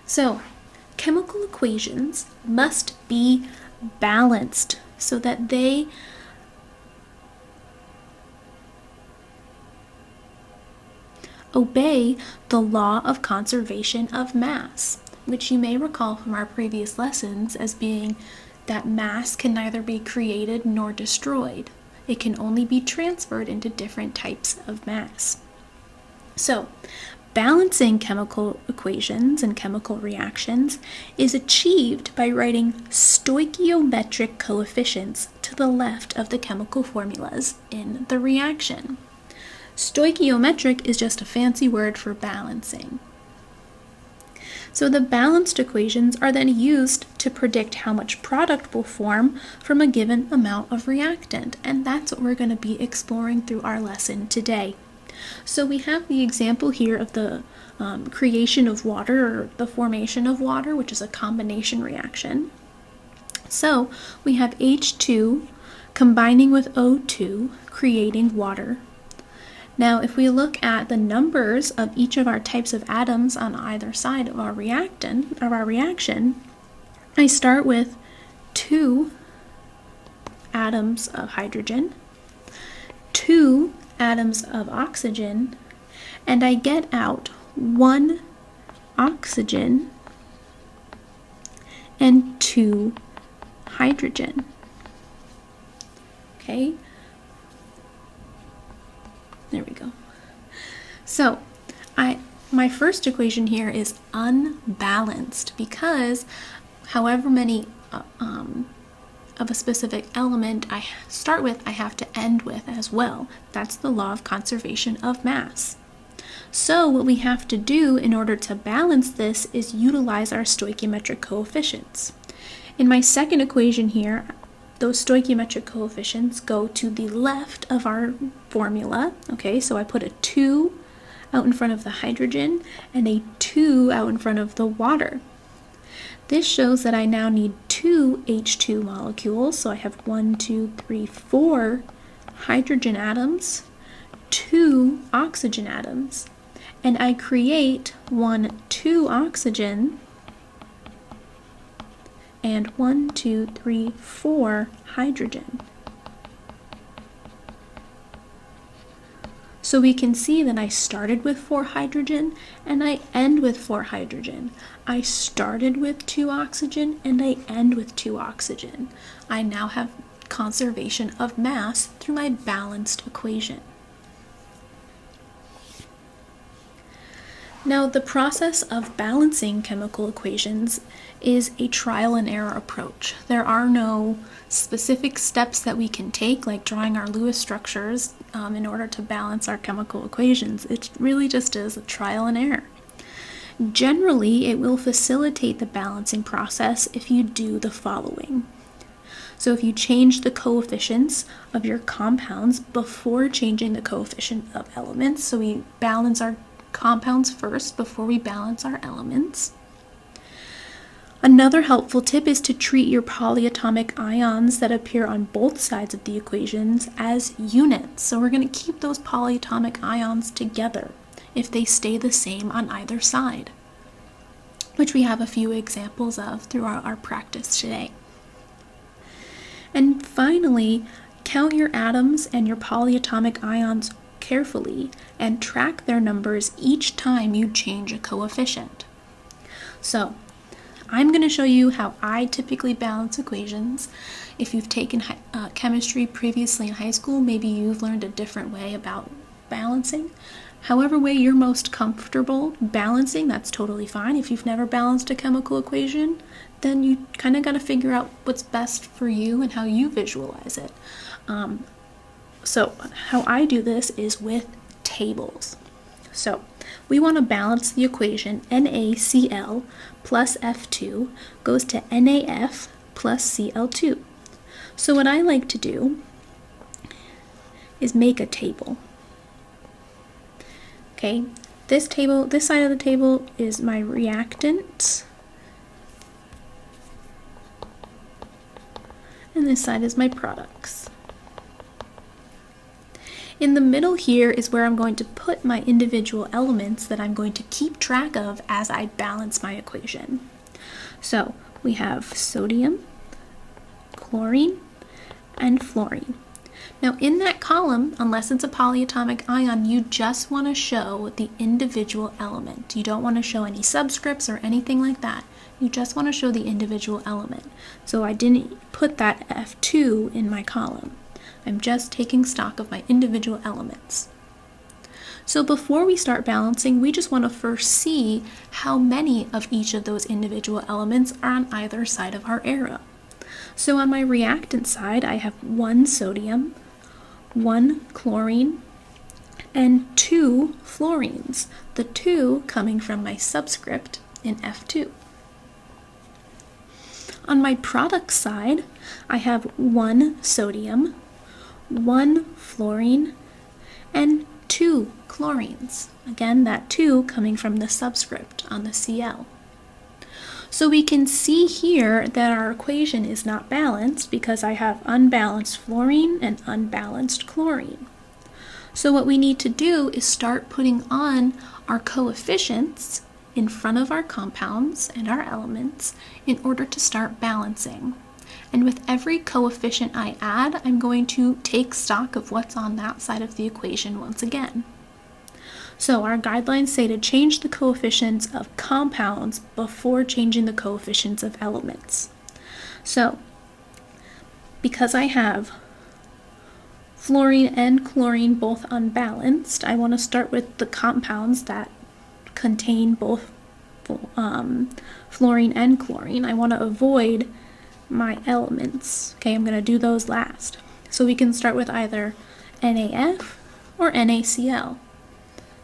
So, chemical equations must be balanced so that they obey the law of conservation of mass, which you may recall from our previous lessons as being that mass can neither be created nor destroyed. It can only be transferred into different types of mass. So, balancing chemical equations and chemical reactions is achieved by writing stoichiometric coefficients to the left of the chemical formulas in the reaction. Stoichiometric is just a fancy word for balancing. So the balanced equations are then used to predict how much product will form from a given amount of reactant, and that's what we're going to be exploring through our lesson today. So we have the example here of the creation of water, or the formation of water, which is a combination reaction. So we have H2 combining with O2, creating water. Now, if we look at the numbers of each of our types of atoms on either side of our reaction, I start with 2 atoms of hydrogen, 2 atoms of oxygen, and I get out 1 oxygen and 2 hydrogen. Okay? There we go. So, my first equation here is unbalanced because however many of a specific element I start with, I have to end with as well. That's the law of conservation of mass. So what we have to do in order to balance this is utilize our stoichiometric coefficients. In my second equation here, those stoichiometric coefficients go to the left of our formula. Okay, so I put a 2 out in front of the hydrogen and a 2 out in front of the water. This shows that I now need 2 H2 molecules, so I have 1, 2, 3, 4 hydrogen atoms, 2 oxygen atoms, and I create 1, 2 oxygen, and 1, 2, 3, 4 hydrogen. So we can see that I started with 4 hydrogen and I end with 4 hydrogen. I started with 2 oxygen and I end with 2 oxygen. I now have conservation of mass through my balanced equation. Now, the process of balancing chemical equations is a trial and error approach. There are no specific steps that we can take, like drawing our Lewis structures, in order to balance our chemical equations. It really just is a trial and error. Generally, it will facilitate the balancing process if you do the following. So if you change the coefficients of your compounds before changing the coefficient of elements, so we balance our compounds first before we balance our elements. Another helpful tip is to treat your polyatomic ions that appear on both sides of the equations as units. So we're going to keep those polyatomic ions together if they stay the same on either side, which we have a few examples of through our practice today. And finally, count your atoms and your polyatomic ions carefully and track their numbers each time you change a coefficient. So, I'm going to show you how I typically balance equations. If you've taken chemistry previously in high school, maybe you've learned a different way about balancing. However way you're most comfortable balancing, that's totally fine. If you've never balanced a chemical equation, then you kind of got to figure out what's best for you and how you visualize it. So how I do this is with tables. So we want to balance the equation NaCl plus F2 goes to NaF plus Cl2. So what I like to do is make a table. Okay, this side of the table is my reactant, and this side is my products. In the middle here is where I'm going to put my individual elements that I'm going to keep track of as I balance my equation. So we have sodium, chlorine, and fluorine. Now in that column, unless it's a polyatomic ion, you just want to show the individual element. You don't want to show any subscripts or anything like that. You just want to show the individual element. So I didn't put that F2 in my column. I'm just taking stock of my individual elements. So before we start balancing, we just want to first see how many of each of those individual elements are on either side of our arrow. So on my reactant side, I have 1 sodium, 1 chlorine, and 2 fluorines, the 2 coming from my subscript in F2. On my product side, I have 1 sodium, 1 fluorine, and 2 chlorines. Again, that 2 coming from the subscript on the Cl. So we can see here that our equation is not balanced because I have unbalanced fluorine and unbalanced chlorine. So what we need to do is start putting on our coefficients in front of our compounds and our elements in order to start balancing. And with every coefficient I add, I'm going to take stock of what's on that side of the equation once again. So our guidelines say to change the coefficients of compounds before changing the coefficients of elements. So because I have fluorine and chlorine both unbalanced, I want to start with the compounds that contain both fluorine and chlorine. I want to avoid my elements. Okay, I'm going to do those last. So we can start with either NaF or NaCl.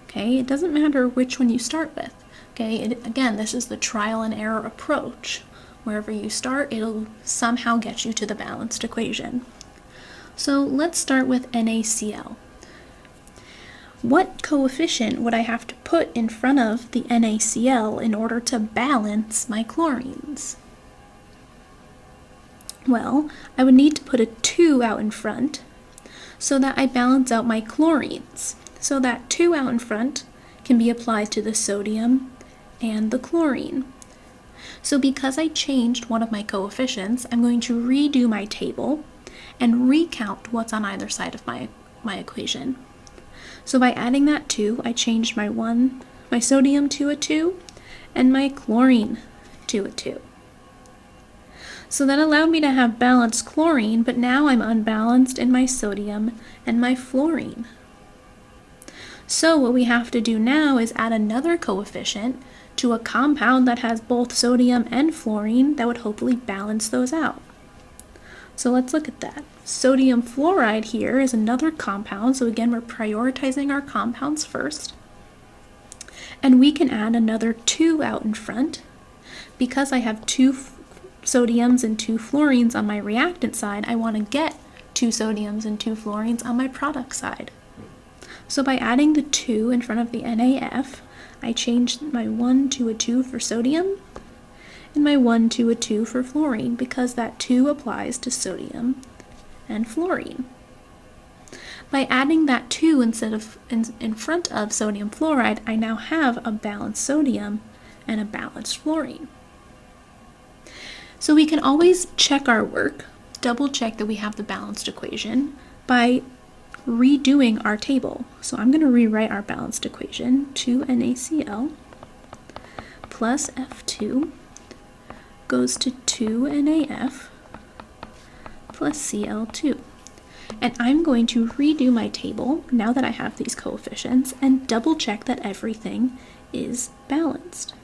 Okay, it doesn't matter which one you start with. Okay, again, this is the trial and error approach. Wherever you start, it'll somehow get you to the balanced equation. So let's start with NaCl. What coefficient would I have to put in front of the NaCl in order to balance my chlorines? Well, I would need to put a 2 out in front so that I balance out my chlorines. So that 2 out in front can be applied to the sodium and the chlorine. So because I changed one of my coefficients, I'm going to redo my table and recount what's on either side of my equation. So by adding that 2, I changed my sodium to a 2 and my chlorine to a 2. So that allowed me to have balanced chlorine, but now I'm unbalanced in my sodium and my fluorine. So what we have to do now is add another coefficient to a compound that has both sodium and fluorine that would hopefully balance those out. So let's look at that. Sodium fluoride here is another compound, so again we're prioritizing our compounds first. And we can add another 2 out in front. Because I have 2 sodiums and 2 fluorines on my reactant side, I want to get 2 sodiums and 2 fluorines on my product side. So by adding the 2 in front of the NaF, I changed my 1 to a 2 for sodium and my 1 to a 2 for fluorine because that 2 applies to sodium and fluorine. By adding that 2 instead of in front of sodium fluoride, I now have a balanced sodium and a balanced fluorine. So we can always check our work, double check that we have the balanced equation by redoing our table. So I'm going to rewrite our balanced equation. 2NaCl plus F2 goes to 2NaF plus Cl2. And I'm going to redo my table now that I have these coefficients and double check that everything is balanced.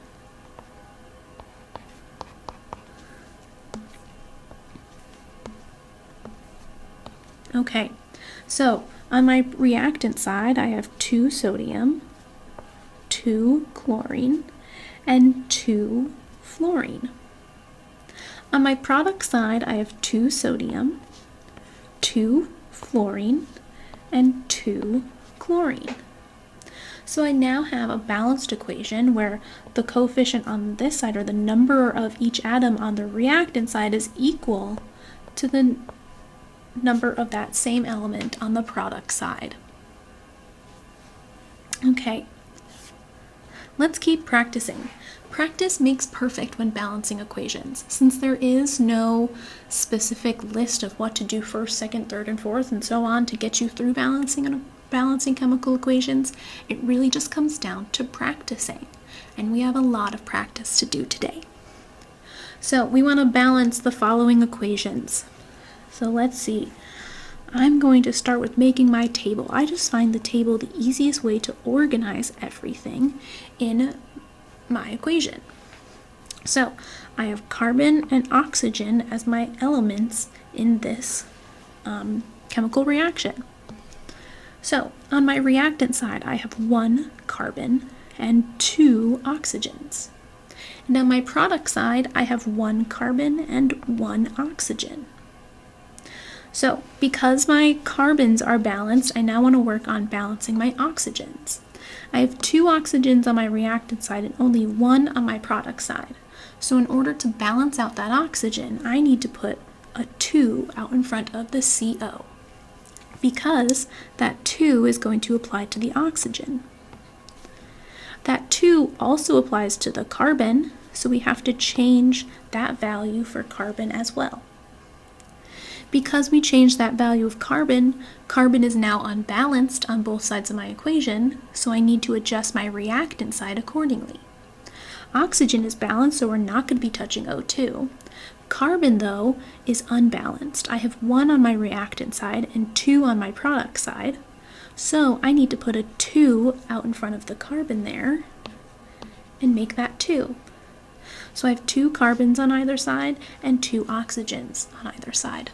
Okay, so on my reactant side, I have 2 sodium, 2 chlorine, and 2 fluorine. On my product side, I have 2 sodium, 2 fluorine, and 2 chlorine. So I now have a balanced equation where the coefficient on this side, or the number of each atom on the reactant side, is equal to the number of that same element on the product side. Okay, let's keep practicing. Practice makes perfect when balancing equations. Since there is no specific list of what to do first, second, third, and fourth, and so on to get you through balancing chemical equations, it really just comes down to practicing. And we have a lot of practice to do today. So we want to balance the following equations. So let's see. I'm going to start with making my table. I just find the table the easiest way to organize everything in my equation. So I have carbon and oxygen as my elements in this chemical reaction. So on my reactant side, I have 1 carbon and 2 oxygens. And on my product side, I have 1 carbon and 1 oxygen. So because my carbons are balanced, I now want to work on balancing my oxygens. I have 2 oxygens on my reactant side and only 1 on my product side. So in order to balance out that oxygen, I need to put a 2 out in front of the CO, because that 2 is going to apply to the oxygen. That 2 also applies to the carbon, so we have to change that value for carbon as well. Because we changed that value of carbon, carbon is now unbalanced on both sides of my equation, so I need to adjust my reactant side accordingly. Oxygen is balanced, so we're not going to be touching O2. Carbon, though, is unbalanced. I have 1 on my reactant side and 2 on my product side, so I need to put a 2 out in front of the carbon there and make that 2. So I have 2 carbons on either side and 2 oxygens on either side.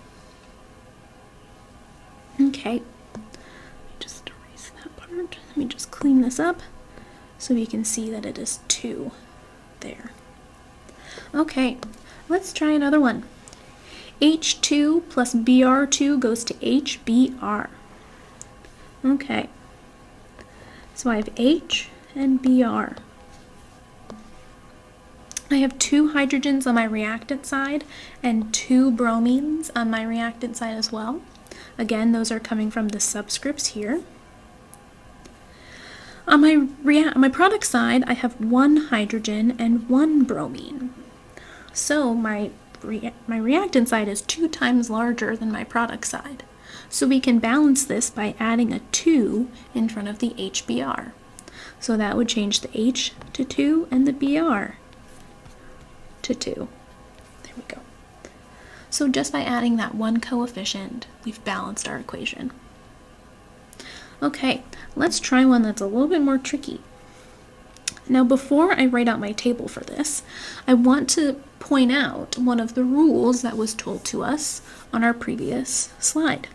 Okay, just erase that part. Let me just clean this up so we can see that it is 2 there. Okay, let's try another one. H2 plus Br2 goes to HBr. Okay, so I have H and Br. I have 2 hydrogens on my reactant side and 2 bromines on my reactant side as well. Again, those are coming from the subscripts here. On my product side, I have 1 hydrogen and 1 bromine. So my reactant side is 2 times larger than my product side. So we can balance this by adding a 2 in front of the HBr. So that would change the H to 2 and the Br to 2. There we go. So just by adding that 1 coefficient, we've balanced our equation. Okay, let's try one that's a little bit more tricky. Now before I write out my table for this, I want to point out one of the rules that was told to us on our previous slide.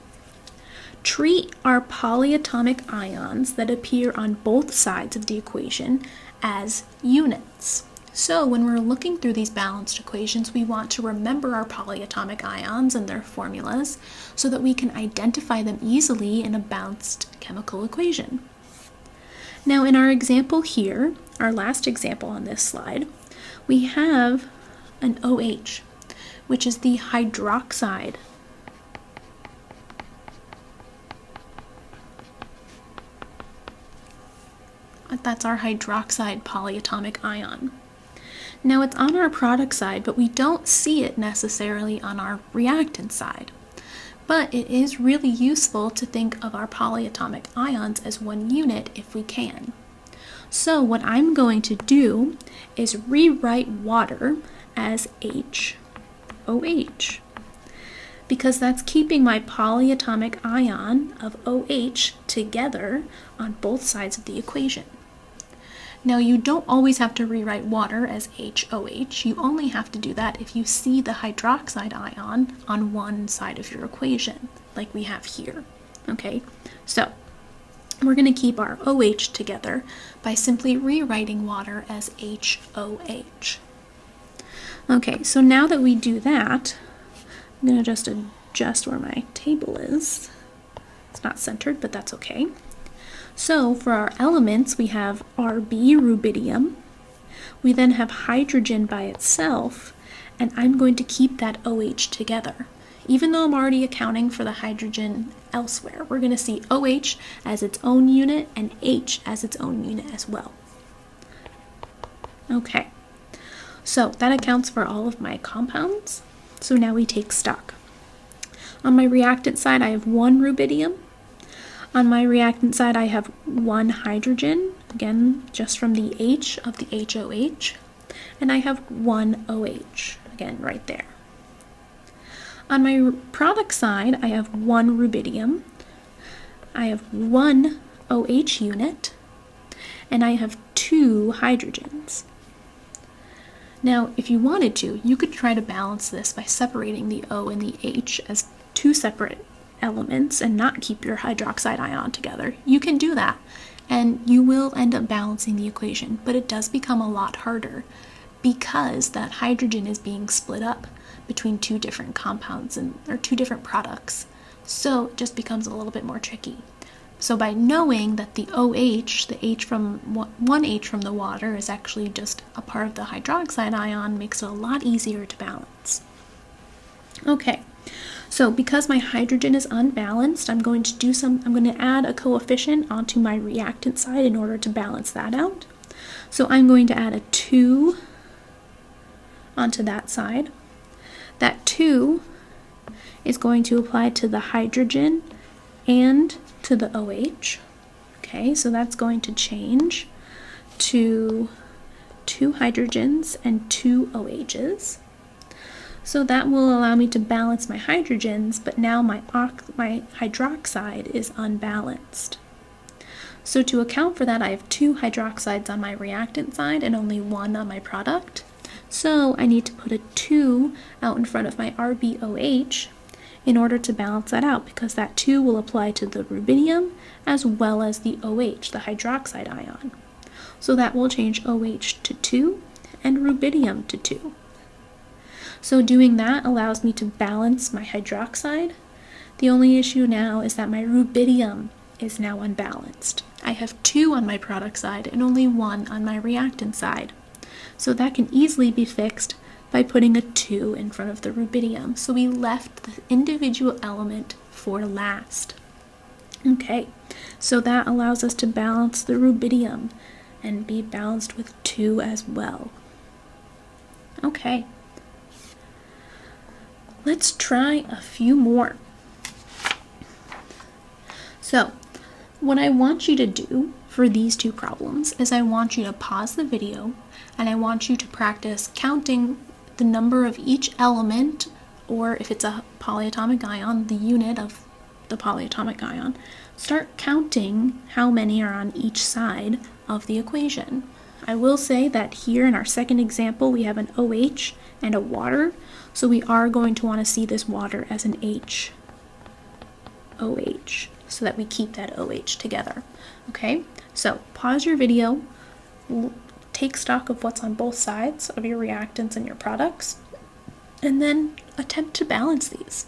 Treat our polyatomic ions that appear on both sides of the equation as units. So when we're looking through these balanced equations, we want to remember our polyatomic ions and their formulas so that we can identify them easily in a balanced chemical equation. Now in our example here, our last example on this slide, we have an OH, which is the hydroxide. That's our hydroxide polyatomic ion. Now it's on our product side, but we don't see it necessarily on our reactant side. But it is really useful to think of our polyatomic ions as one unit if we can. So what I'm going to do is rewrite water as HOH, because that's keeping my polyatomic ion of OH together on both sides of the equation. Now you don't always have to rewrite water as HOH, you only have to do that if you see the hydroxide ion on one side of your equation, like we have here. Okay, so we're going to keep our OH together by simply rewriting water as HOH. Okay, so now that we do that, I'm going to just adjust where my table is. It's not centered, but that's okay. So for our elements, we have Rb, rubidium. We then have hydrogen by itself, and I'm going to keep that OH together. even though I'm already accounting for the hydrogen elsewhere. We're going to see OH as its own unit and H as its own unit as well. Okay, so that accounts for all of my compounds. So now we take stock. On my reactant side, I have 1 rubidium. On my reactant side, I have 1 hydrogen, again, just from the H of the HOH. And I have 1 OH, again, right there. On my product side, I have 1 rubidium. I have 1 OH unit. And I have 2 hydrogens. Now, if you wanted to, you could try to balance this by separating the O and the H as 2 separate elements and not keep your hydroxide ion together. You can do that, and you will end up balancing the equation, but it does become a lot harder because that hydrogen is being split up between 2 different compounds or 2 different products. So it just becomes a little bit more tricky. So by knowing that the OH, the H from one H from the water, is actually just a part of the hydroxide ion, makes it a lot easier to balance. Okay, so because my hydrogen is unbalanced, I'm going to add a coefficient onto my reactant side in order to balance that out. So I'm going to add a 2 onto that side. That 2 is going to apply to the hydrogen and to the OH. Okay, so that's going to change to 2 hydrogens and 2 OHs. So that will allow me to balance my hydrogens, but now my hydroxide is unbalanced. So to account for that, I have 2 hydroxides on my reactant side and only 1 on my product. So I need to put a 2 out in front of my RBOH in order to balance that out, because that 2 will apply to the rubidium as well as the OH, the hydroxide ion. So that will change OH to 2 and rubidium to 2. So doing that allows me to balance my hydroxide. The only issue now is that my rubidium is now unbalanced. I have 2 on my product side and only 1 on my reactant side. So that can easily be fixed by putting a 2 in front of the rubidium. So we left the individual element for last. Okay, so that allows us to balance the rubidium and be balanced with 2 as well. Okay, let's try a few more. So what I want you to do for these 2 problems is I want you to pause the video and I want you to practice counting the number of each element, or if it's a polyatomic ion, the unit of the polyatomic ion. Start counting how many are on each side of the equation. I will say that here in our second example we have an OH and a water, so we are going to want to see this water as an HOH so that we keep that OH together. Okay, so pause your video, take stock of what's on both sides of your reactants and your products, and then attempt to balance these.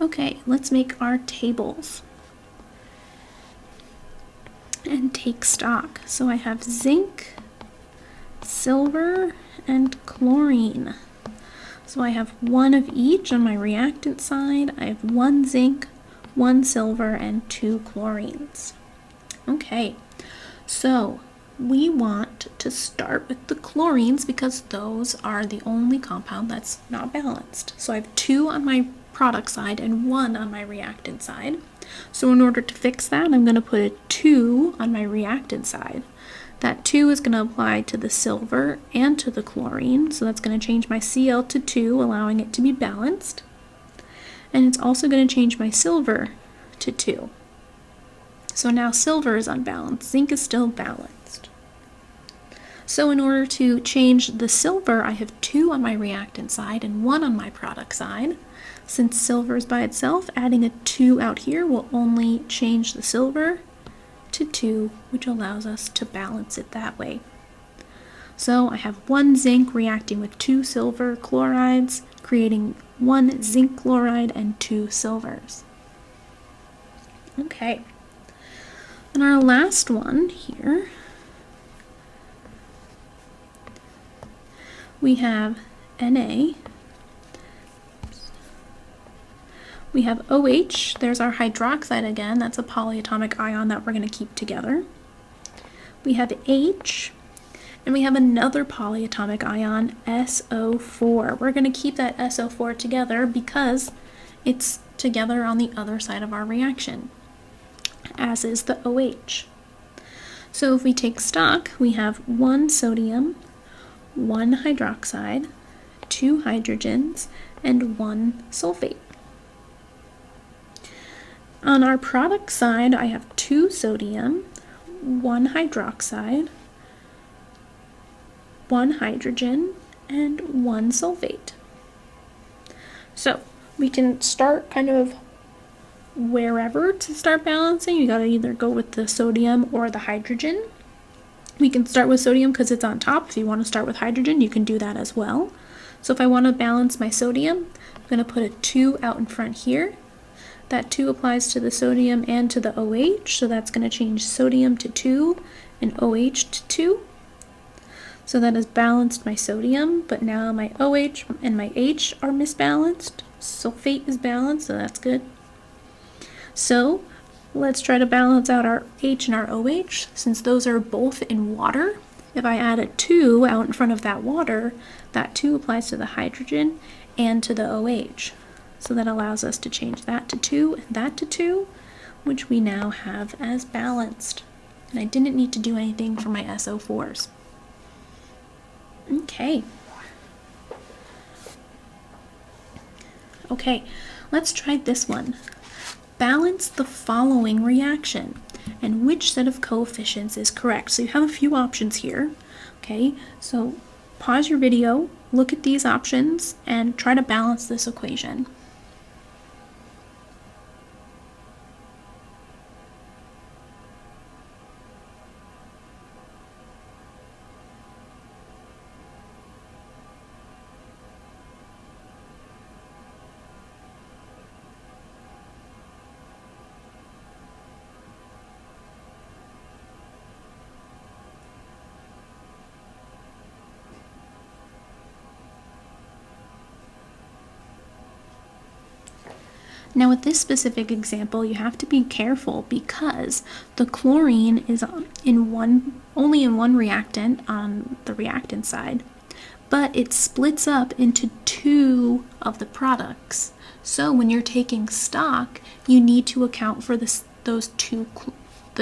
Okay, let's make our tables and take stock. So I have zinc, silver, and chlorine. So I have 1 of each on my reactant side. I have 1 zinc, 1 silver, and 2 chlorines. Okay, so we want to start with the chlorines because those are the only compound that's not balanced. So I have 2 on my product side and 1 on my reactant side. So in order to fix that, I'm going to put a 2 on my reactant side. That 2 is going to apply to the silver and to the chlorine, so that's going to change my Cl to 2, allowing it to be balanced. And it's also going to change my silver to 2. So now silver is unbalanced, zinc is still balanced. So in order to change the silver, I have 2 on my reactant side and 1 on my product side. Since silver is by itself, adding a 2 out here will only change the silver to 2, which allows us to balance it that way. So I have 1 zinc reacting with 2 silver chlorides, creating 1 zinc chloride and 2 silvers. Okay. And our last one here, we have Na, we have OH, there's our hydroxide again, that's a polyatomic ion that we're going to keep together. We have H, and we have another polyatomic ion, SO4. We're going to keep that SO4 together because it's together on the other side of our reaction, as is the OH. So if we take stock, we have 1 sodium, 1 hydroxide, 2 hydrogens, and 1 sulfate. On our product side, I have 2 sodium, 1 hydroxide, 1 hydrogen, and 1 sulfate. So we can start kind of wherever to start balancing. You gotta either go with the sodium or the hydrogen. We can start with sodium because it's on top. If you want to start with hydrogen, you can do that as well. So if I want to balance my sodium, I'm going to put a 2 out in front here. That 2 applies to the sodium and to the OH, so that's going to change sodium to 2 and OH to 2. So that has balanced my sodium, but now my OH and my H are misbalanced. Sulfate is balanced, so that's good. So let's try to balance out our H and our OH, since those are both in water. If I add a 2 out in front of that water, that 2 applies to the hydrogen and to the OH. So that allows us to change that to 2 and that to 2, which we now have as balanced. And I didn't need to do anything for my SO4s. Okay. Okay, let's try this one. Balance the following reaction, and which set of coefficients is correct. So you have a few options here. Okay, so pause your video, look at these options, and try to balance this equation. Now with this specific example, you have to be careful because the chlorine is only in one reactant on the reactant side, but it splits up into 2 of the products. So when you're taking stock, you need to account for the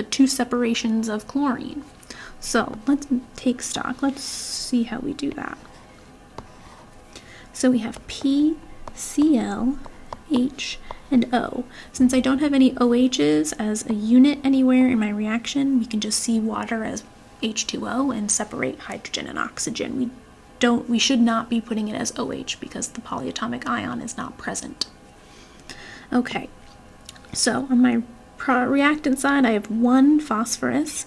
two separations of chlorine. So let's take stock. Let's see how we do that. So we have P, Cl, H, and O. Since I don't have any OHs as a unit anywhere in my reaction, we can just see water as H2O and separate hydrogen and oxygen. We should not be putting it as OH because the polyatomic ion is not present. Okay, so on my reactant side, I have 1 phosphorus,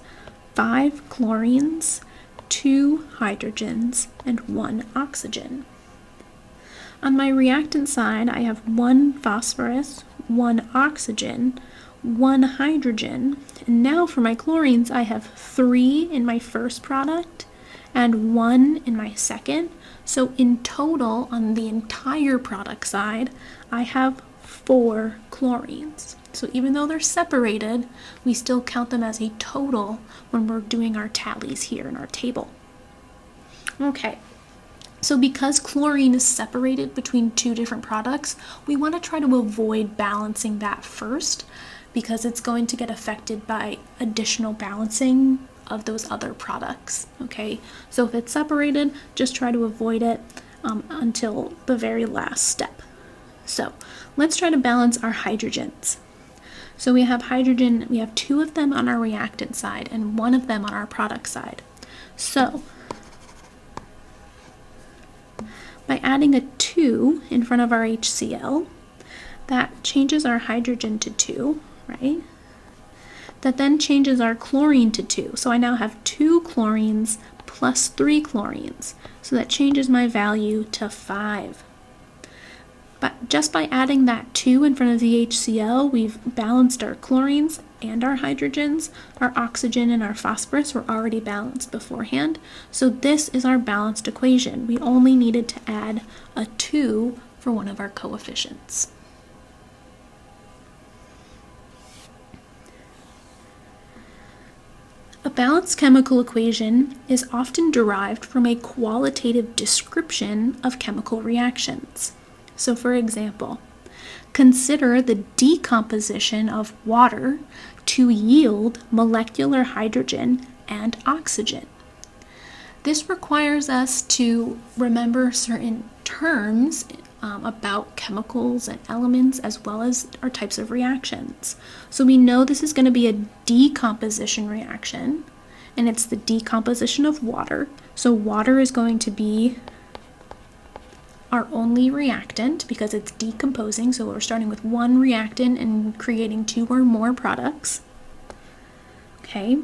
5 chlorines, 2 hydrogens, and 1 oxygen. On my reactant side, I have 1 phosphorus, 1 oxygen, 1 hydrogen, and now for my chlorines, I have 3 in my first product and 1 in my second. So in total, on the entire product side, I have 4 chlorines. So even though they're separated, we still count them as a total when we're doing our tallies here in our table. Okay. So because chlorine is separated between two different products, we want to try to avoid balancing that first because it's going to get affected by additional balancing of those other products, okay? So if it's separated, just try to avoid it until the very last step. So let's try to balance our hydrogens. So we have hydrogen, we have 2 of them on our reactant side and 1 of them on our product side. So by adding a 2 in front of our HCl, that changes our hydrogen to 2, right? That then changes our chlorine to 2. So I now have 2 chlorines plus 3 chlorines. So that changes my value to 5. But just by adding that 2 in front of the HCl, we've balanced our chlorines and our hydrogens. Our oxygen and our phosphorus were already balanced beforehand. So this is our balanced equation. We only needed to add a 2 for one of our coefficients. A balanced chemical equation is often derived from a qualitative description of chemical reactions. So for example, consider the decomposition of water to yield molecular hydrogen and oxygen. This requires us to remember certain terms about chemicals and elements as well as our types of reactions. So we know this is going to be a decomposition reaction, and it's the decomposition of water. So water is going to be our only reactant because it's decomposing, so we're starting with 1 reactant and creating 2 or more products. Okay,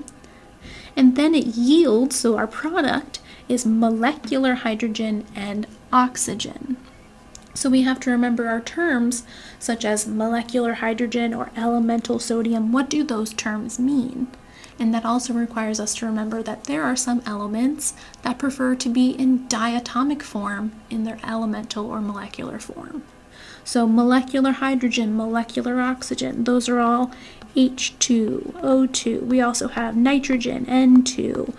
and then it yields, so our product is molecular hydrogen and oxygen. So we have to remember our terms such as molecular hydrogen or elemental sodium. What do those terms mean? And that also requires us to remember that there are some elements that prefer to be in diatomic form in their elemental or molecular form. So molecular hydrogen, molecular oxygen, those are all H2, O2. We also have nitrogen, N2.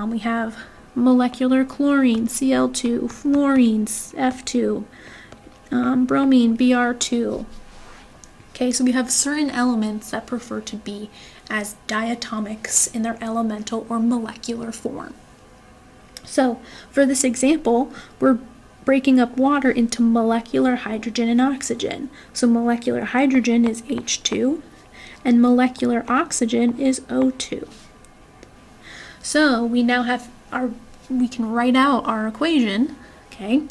We have molecular chlorine, Cl2, fluorine, F2, bromine, Br2. Okay, so we have certain elements that prefer to be as diatomics in their elemental or molecular form. So for this example, we're breaking up water into molecular hydrogen and oxygen. So molecular hydrogen is H2 and molecular oxygen is O2. So we now have we can write out our equation, okay,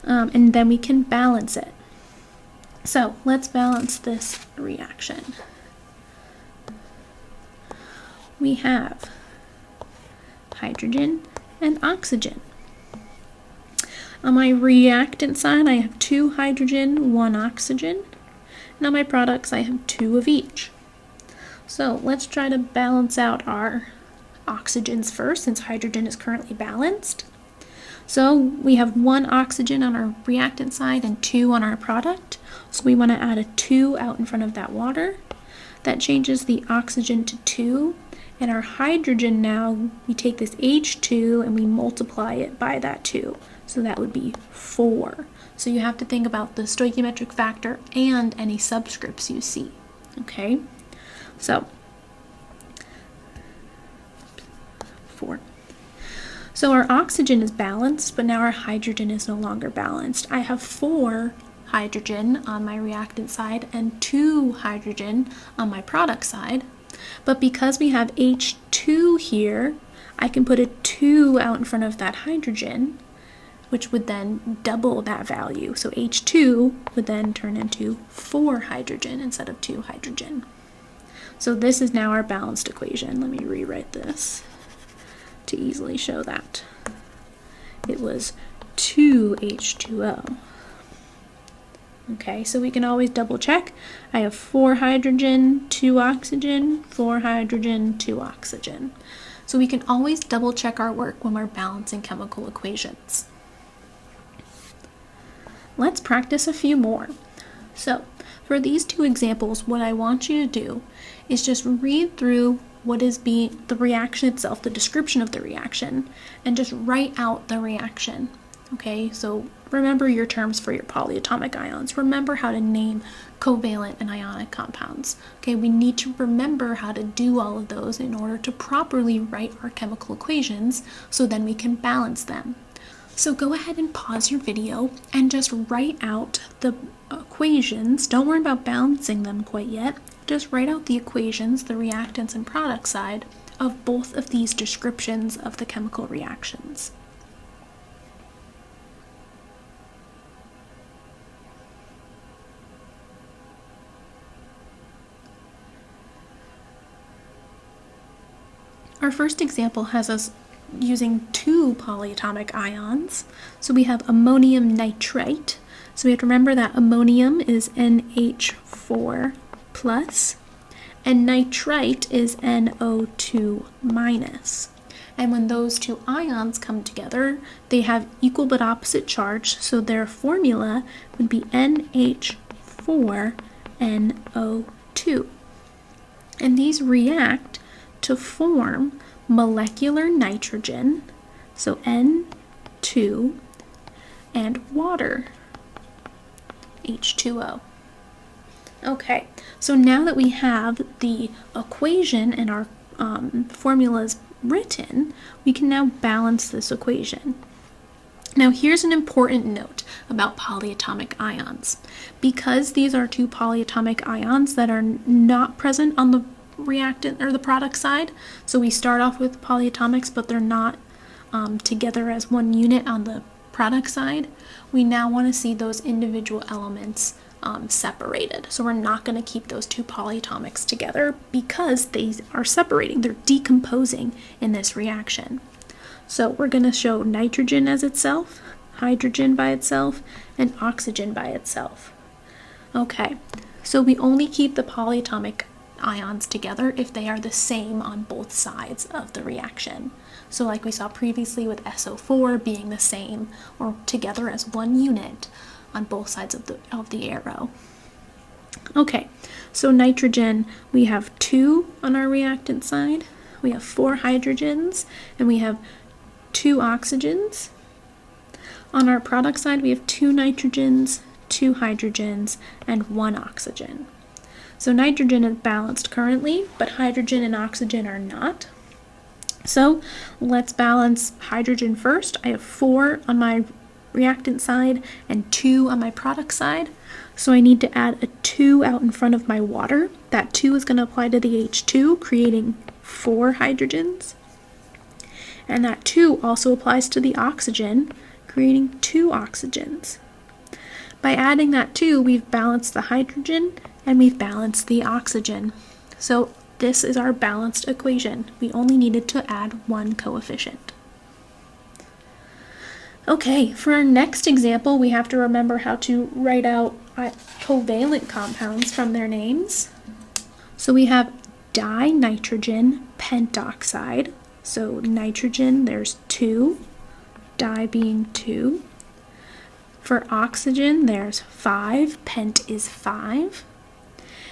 and then we can balance it. So let's balance this reaction. We have hydrogen and oxygen. On my reactant side, I have 2 hydrogen, 1 oxygen. And on my products, I have 2 of each. So let's try to balance out our oxygens first, since hydrogen is currently balanced. So we have 1 oxygen on our reactant side and 2 on our product. So we want to add a 2 out in front of that water. That changes the oxygen to 2. And our hydrogen now, we take this H2 and we multiply it by that 2. So that would be 4. So you have to think about the stoichiometric factor and any subscripts you see. Okay? So 4. So our oxygen is balanced, but now our hydrogen is no longer balanced. I have 4 hydrogen on my reactant side and 2 hydrogen on my product side. But because we have H2 here, I can put a 2 out in front of that hydrogen, which would then double that value. So H2 would then turn into 4 hydrogen instead of 2 hydrogen. So this is now our balanced equation. Let me rewrite this to easily show that. It was 2H2O. Okay, so we can always double check. I have 4 hydrogen, 2 oxygen, 4 hydrogen, 2 oxygen. So we can always double check our work when we're balancing chemical equations. Let's practice a few more. So for these 2 examples, what I want you to do is just read through what is the reaction itself, the description of the reaction, and just write out the reaction. Okay, so remember your terms for your polyatomic ions. Remember how to name covalent and ionic compounds. Okay, we need to remember how to do all of those in order to properly write our chemical equations so then we can balance them. So go ahead and pause your video and just write out the equations. Don't worry about balancing them quite yet. Just write out the equations, the reactants and product side of both of these descriptions of the chemical reactions. Our first example has us using two polyatomic ions. So we have ammonium nitrite. So we have to remember that ammonium is NH4 plus and nitrite is NO2 minus. And when those two ions come together, they have equal but opposite charge, so their formula would be NH4NO2. And these react to form molecular nitrogen, so N2, and water, H2O. Okay, so now that we have the equation and our formulas written, we can now balance this equation. Now here's an important note about polyatomic ions. Because these are two polyatomic ions that are not present on the reactant or the product side, so we start off with polyatomics but they're not together as one unit on the product side, we now want to see those individual elements separated. So we're not going to keep those two polyatomics together because they are separating, they're decomposing in this reaction. So we're going to show nitrogen as itself, hydrogen by itself, and oxygen by itself. Okay, so we only keep the polyatomic ions together if they are the same on both sides of the reaction. So like we saw previously with SO4 being the same or together as one unit on both sides of the arrow. Okay, so nitrogen, we have 2 on our reactant side, we have 4 hydrogens, and we have 2 oxygens. On our product side, we have 2 nitrogens, 2 hydrogens, and 1 oxygen. So nitrogen is balanced currently, but hydrogen and oxygen are not. So let's balance hydrogen first. I have 4 on my reactant side and 2 on my product side. So I need to add a 2 out in front of my water. That 2 is going to apply to the H2, creating 4 hydrogens. And that 2 also applies to the oxygen, creating 2 oxygens. By adding that 2, we've balanced the hydrogen and we've balanced the oxygen. So this is our balanced equation. We only needed to add 1 coefficient. Okay, for our next example, we have to remember how to write out covalent compounds from their names. So we have dinitrogen pentoxide. So nitrogen, there's 2, di being 2. For oxygen, there's 5, pent is 5.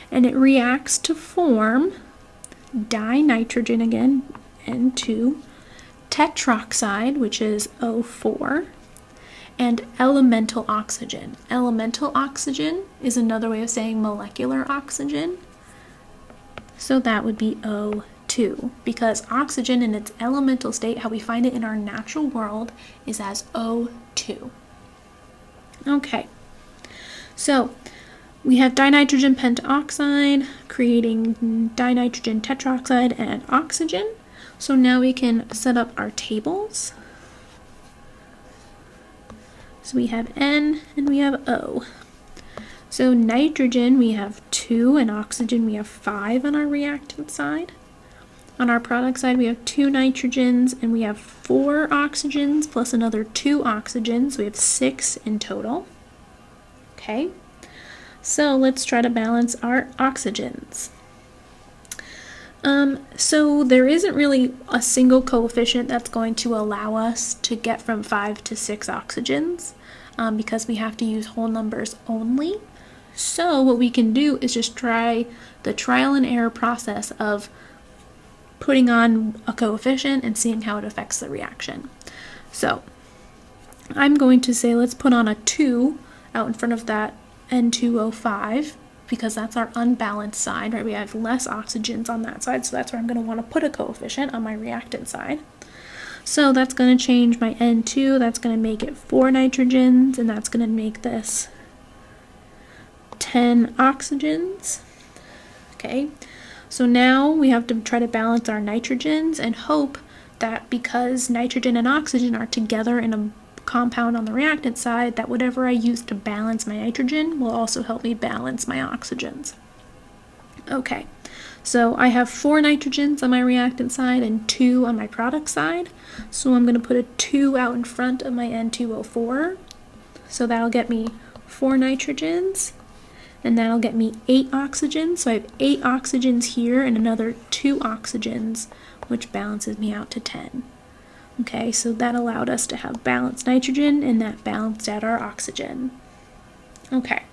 And it reacts to form dinitrogen again, N2, tetroxide, which is O4, and elemental oxygen. Elemental oxygen is another way of saying molecular oxygen. So that would be O2, because oxygen in its elemental state, how we find it in our natural world, is as O2. Okay, so we have dinitrogen pentoxide creating dinitrogen tetroxide and oxygen. So now we can set up our tables. So we have N and we have O. So nitrogen we have 2 and oxygen we have 5 on our reactant side. On our product side we have 2 nitrogens and we have 4 oxygens plus another 2 oxygens. So we have 6 in total. Okay, so let's try to balance our oxygens. So there isn't really a single coefficient that's going to allow us to get from 5 to 6 oxygens because we have to use whole numbers only. So what we can do is just try the trial and error process of putting on a coefficient and seeing how it affects the reaction. So I'm going to say let's put on a 2 out in front of that N2O5 because that's our unbalanced side, right? We have less oxygens on that side, so that's where I'm going to want to put a coefficient on my reactant side. So that's going to change my N2, that's going to make it 4 nitrogens, and that's going to make this 10 oxygens. Okay, so now we have to try to balance our nitrogens and hope that because nitrogen and oxygen are together in a compound on the reactant side, that whatever I use to balance my nitrogen will also help me balance my oxygens. Okay, so I have 4 nitrogens on my reactant side and 2 on my product side, so I'm going to put a 2 out in front of my N2O4, so that'll get me 4 nitrogens, and that'll get me 8 oxygens, so I have 8 oxygens here and another 2 oxygens, which balances me out to 10. Okay, so that allowed us to have balanced nitrogen, and that balanced out our oxygen. Okay.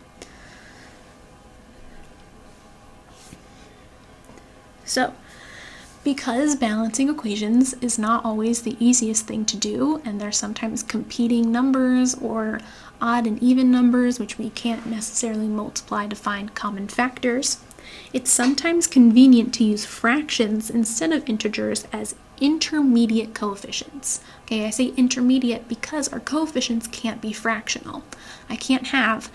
So, because balancing equations is not always the easiest thing to do, and there's sometimes competing numbers or odd and even numbers which we can't necessarily multiply to find common factors, it's sometimes convenient to use fractions instead of integers as intermediate coefficients. Okay, I say intermediate because our coefficients can't be fractional. I can't have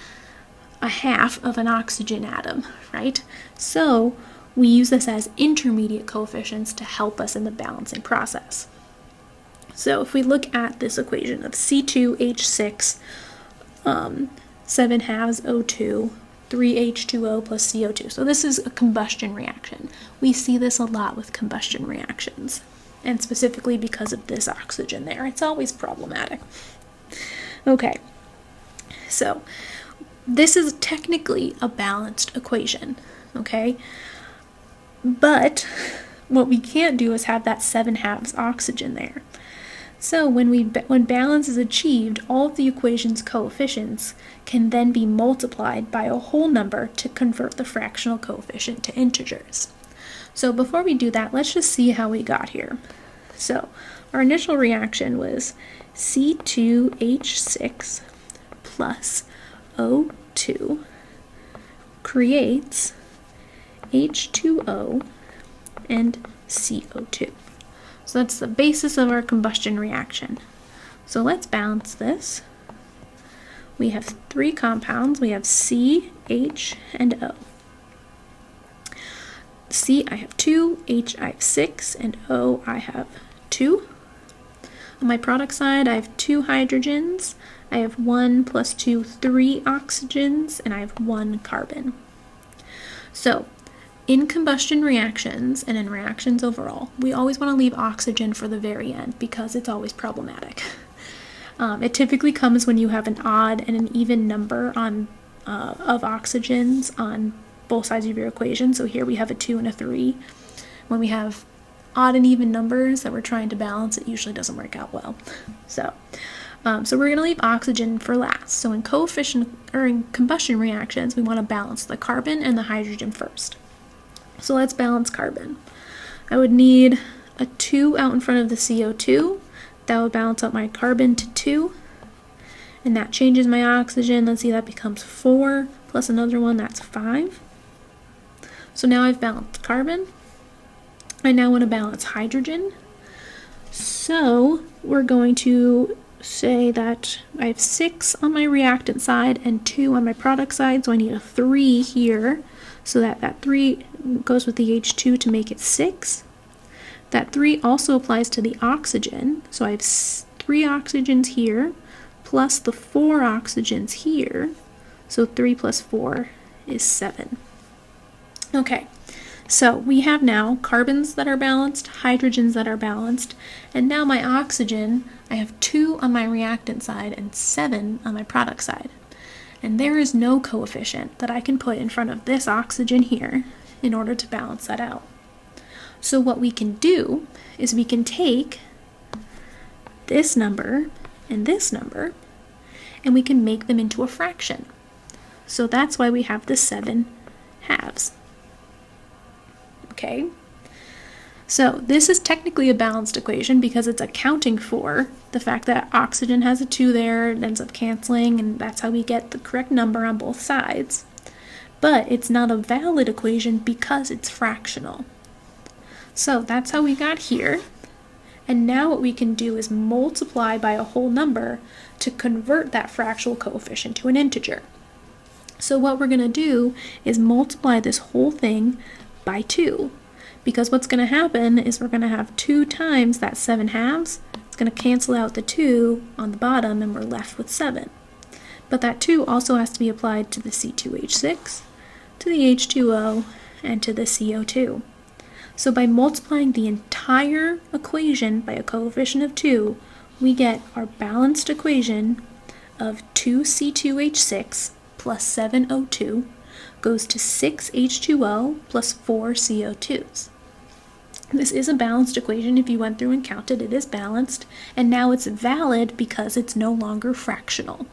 a half of an oxygen atom, right? So we use this as intermediate coefficients to help us in the balancing process. So if we look at this equation of C2H6, 7 halves O2, 3H2O plus CO2. So this is a combustion reaction. We see this a lot with combustion reactions, and specifically because of this oxygen there. It's always problematic. Okay, so this is technically a balanced equation, okay? But what we can't do is have that 7 halves oxygen there. So when balance is achieved, all of the equation's coefficients can then be multiplied by a whole number to convert the fractional coefficient to integers. So before we do that, let's just see how we got here. So our initial reaction was C2H6 plus O2 creates H2O and CO2. So that's the basis of our combustion reaction. So let's balance this. We have 3 compounds. We have C, H, and O. C, I have 2, H, I have 6, and O, I have 2. On my product side, I have 2 hydrogens. I have 1 plus 2, 3 oxygens, and I have 1 carbon. So in combustion reactions, and in reactions overall, we always want to leave oxygen for the very end because it's always problematic. It typically comes when you have an odd and an even number of oxygens on both sides of your equation. So here we have a 2 and a 3. When we have odd and even numbers that we're trying to balance, it usually doesn't work out well. So we're going to leave oxygen for last. So in combustion reactions, we want to balance the carbon and the hydrogen first. So let's balance carbon. I would need a 2 out in front of the CO2. That would balance out my carbon to 2. And that changes my oxygen. Let's see, that becomes 4 plus another one, that's 5. So now I've balanced carbon. I now want to balance hydrogen. So we're going to say that I have 6 on my reactant side and 2 on my product side. So I need a 3 here. So that 3 goes with the H2 to make it 6. That 3 also applies to the oxygen. So I have 3 oxygens here, plus the 4 oxygens here. So 3 plus 4 is 7. Okay, so we have now carbons that are balanced, hydrogens that are balanced, and now my oxygen, I have 2 on my reactant side and 7 on my product side. And there is no coefficient that I can put in front of this oxygen here in order to balance that out. So what we can do is we can take this number and this number, and we can make them into a fraction. So that's why we have the 7 halves. Okay? So this is technically a balanced equation because it's accounting for the fact that oxygen has a 2 there, it ends up canceling, and that's how we get the correct number on both sides. But it's not a valid equation because it's fractional. So that's how we got here. And now what we can do is multiply by a whole number to convert that fractional coefficient to an integer. So what we're going to do is multiply this whole thing by 2. Because what's going to happen is we're going to have 2 times that 7/2. It's going to cancel out the 2 on the bottom and we're left with 7. But that 2 also has to be applied to the C2H6, to the H2O, and to the CO2. So by multiplying the entire equation by a coefficient of 2, we get our balanced equation of 2C2H6 plus 7O2 goes to 6H2O plus 4 CO2s. This is a balanced equation. If you went through and counted, it is balanced, and now it's valid because it's no longer fractional.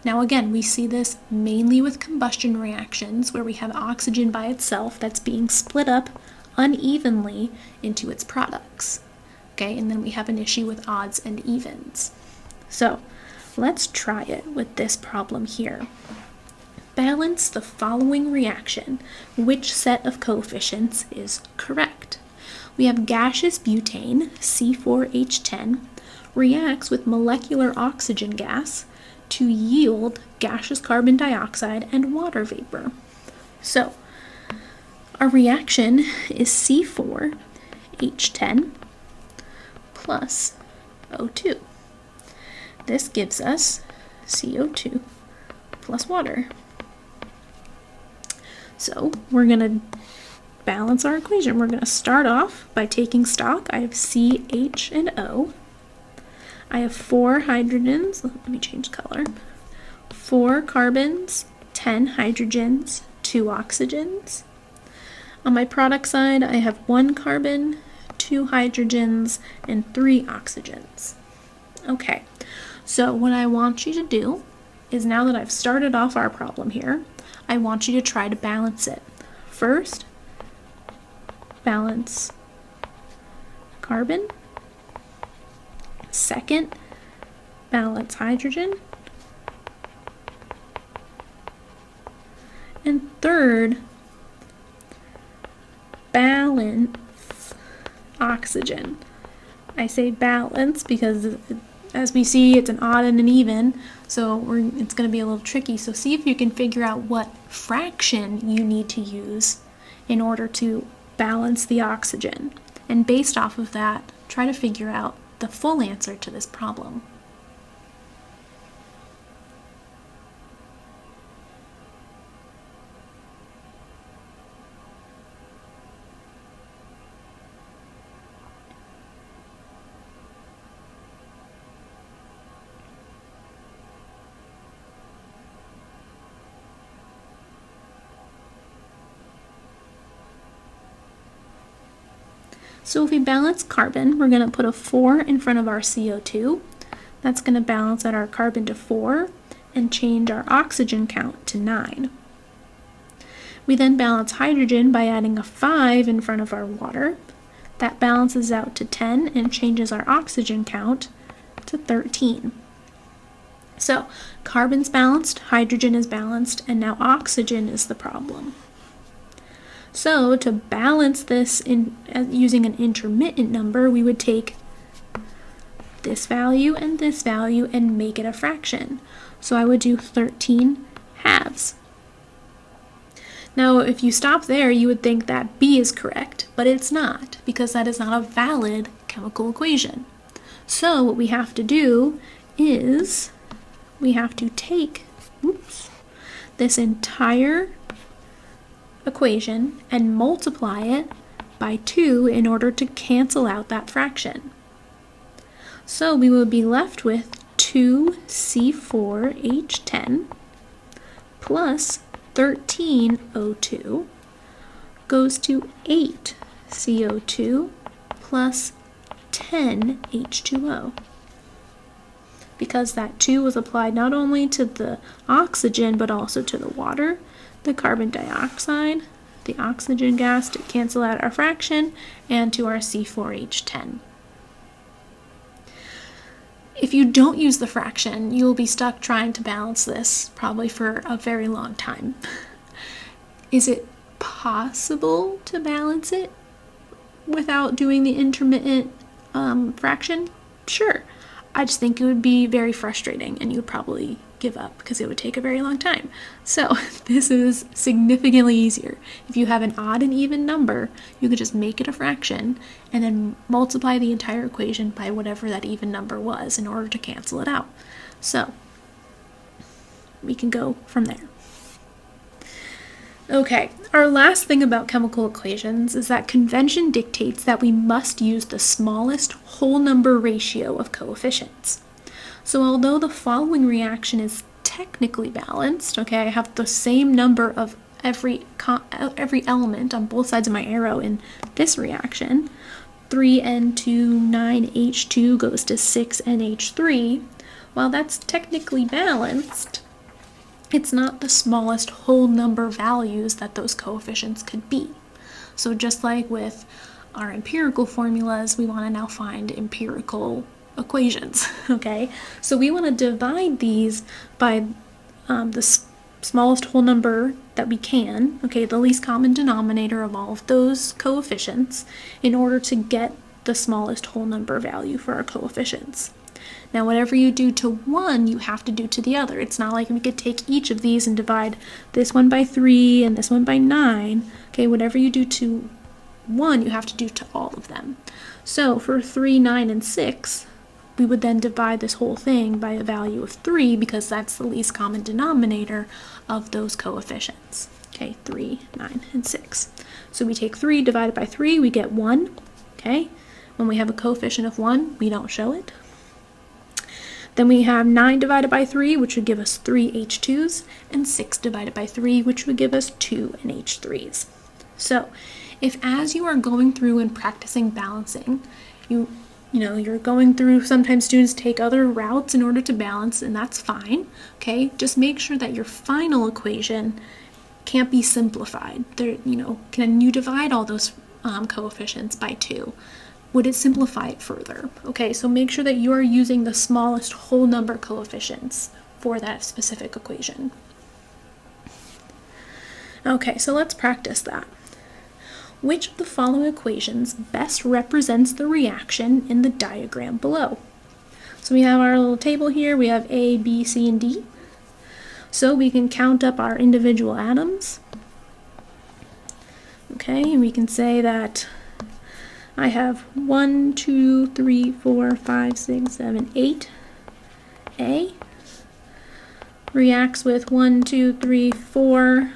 Now again, we see this mainly with combustion reactions where we have oxygen by itself that's being split up unevenly into its products. Okay, and then we have an issue with odds and evens. So let's try it with this problem here. Balance the following reaction. Which set of coefficients is correct? We have gaseous butane, C4H10, reacts with molecular oxygen gas to yield gaseous carbon dioxide and water vapor. So our reaction is C4H10 plus O2. This gives us CO2 plus water. So we're going to balance our equation. We're going to start off by taking stock. I have C, H, and O. I have 4 hydrogens. Let me change color. 4 carbons, 10 hydrogens, 2 oxygens. On my product side, I have 1 carbon, 2 hydrogens, and 3 oxygens. Okay, so what I want you to do is, now that I've started off our problem here, I want you to try to balance it. First, balance carbon. Second, balance hydrogen. And third, balance oxygen. I say balance because as we see, it's an odd and an even, so it's going to be a little tricky. So see if you can figure out what fraction you need to use in order to balance the oxygen. And based off of that, try to figure out the full answer to this problem. So if we balance carbon, we're going to put a 4 in front of our CO2. That's going to balance out our carbon to 4 and change our oxygen count to 9. We then balance hydrogen by adding a 5 in front of our water. That balances out to 10 and changes our oxygen count to 13. So carbon's balanced, hydrogen is balanced, and now oxygen is the problem. So to balance this using an intermittent number, we would take this value and make it a fraction. So I would do 13 halves. Now if you stop there, you would think that B is correct, but it's not, because that is not a valid chemical equation. So what we have to do is we have to take this entire equation and multiply it by 2 in order to cancel out that fraction. So we will be left with 2C4H10 plus 13O2 goes to 8CO2 plus 10H2O. Because that 2 was applied not only to the oxygen but also to the water, the carbon dioxide, the oxygen gas to cancel out our fraction, and to our C4H10. If you don't use the fraction, you'll be stuck trying to balance this probably for a very long time. Is it possible to balance it without doing the intermittent fraction? Sure. I just think it would be very frustrating and you would probably give up because it would take a very long time. So this is significantly easier. If you have an odd and even number, you could just make it a fraction and then multiply the entire equation by whatever that even number was in order to cancel it out. So we can go from there. Okay, our last thing about chemical equations is that convention dictates that we must use the smallest whole number ratio of coefficients. So although the following reaction is technically balanced, okay, I have the same number of every element on both sides of my arrow in this reaction, 3N2, 9H2 goes to 6NH3, while that's technically balanced, it's not the smallest whole number values that those coefficients could be. So just like with our empirical formulas, we want to now find empirical equations, okay? So we want to divide these by the smallest whole number that we can, okay, the least common denominator of all of those coefficients, in order to get the smallest whole number value for our coefficients. Now, whatever you do to one, you have to do to the other. It's not like we could take each of these and divide this one by 3 and this one by 9. Okay, whatever you do to one, you have to do to all of them. So for 3, 9, and 6, we would then divide this whole thing by a value of 3 because that's the least common denominator of those coefficients. Okay, 3, 9, and 6. So we take 3 divided by 3, we get 1. Okay, when we have a coefficient of 1, we don't show it. Then we have 9 divided by 3, which would give us 3 H2s, and 6 divided by 3, which would give us 2 NH3s. So if as you are going through and practicing balancing, you're going through, sometimes students take other routes in order to balance, and that's fine, okay? Just make sure that your final equation can't be simplified. Can you divide all those coefficients by 2? Would it simplify it further? Okay, so make sure that you are using the smallest whole number coefficients for that specific equation. Okay, so let's practice that. Which of the following equations best represents the reaction in the diagram below? So we have our little table here. We have A, B, C, and D. So we can count up our individual atoms. Okay, and we can say that I have 1, 2, 3, 4, 5, 6, 7, 8. A reacts with 1, 2, 3, 4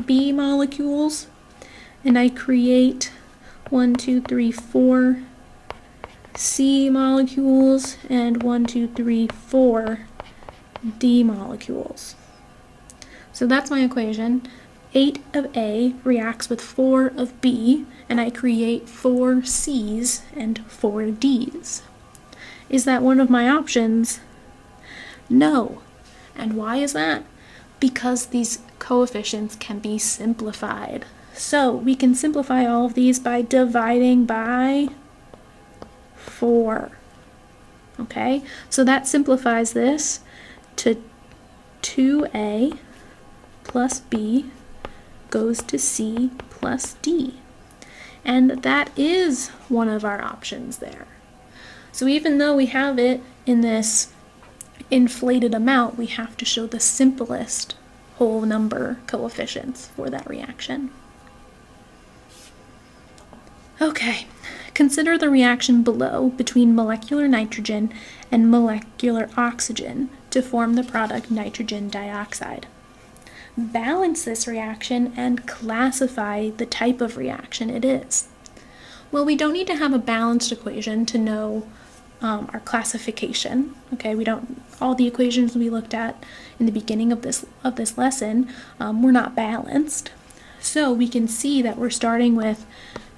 B molecules, and I create 1, 2, 3, 4 C molecules and 1, 2, 3, 4 D molecules. So that's my equation. 8 of A reacts with 4 of B, and I create 4 C's and 4 D's. Is that one of my options? No. And why is that? Because these coefficients can be simplified. So we can simplify all of these by dividing by 4. Okay, so that simplifies this to 2A plus B goes to C plus D. And that is one of our options there. So even though we have it in this inflated amount, we have to show the simplest whole number coefficients for that reaction. Okay, consider the reaction below between molecular nitrogen and molecular oxygen to form the product nitrogen dioxide. Balance this reaction and classify the type of reaction it is. Well, we don't need to have a balanced equation to know our classification. Okay, all the equations we looked at in the beginning of this lesson were not balanced. So we can see that we're starting with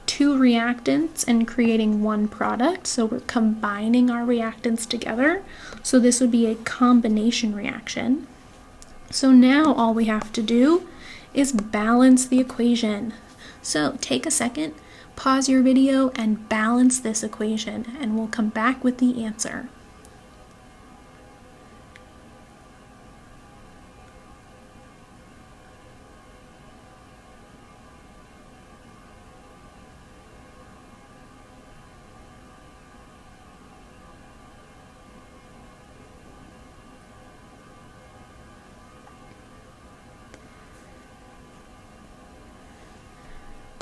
2 reactants and creating one product. So we're combining our reactants together. So this would be a combination reaction. So now all we have to do is balance the equation. So take a second, pause your video, and balance this equation, and we'll come back with the answer.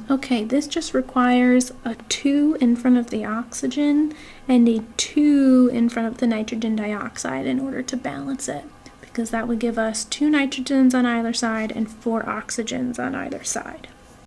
Okay, this just requires a 2 in front of the oxygen and a 2 in front of the nitrogen dioxide in order to balance it, because that would give us 2 nitrogens on either side and 4 oxygens on either side.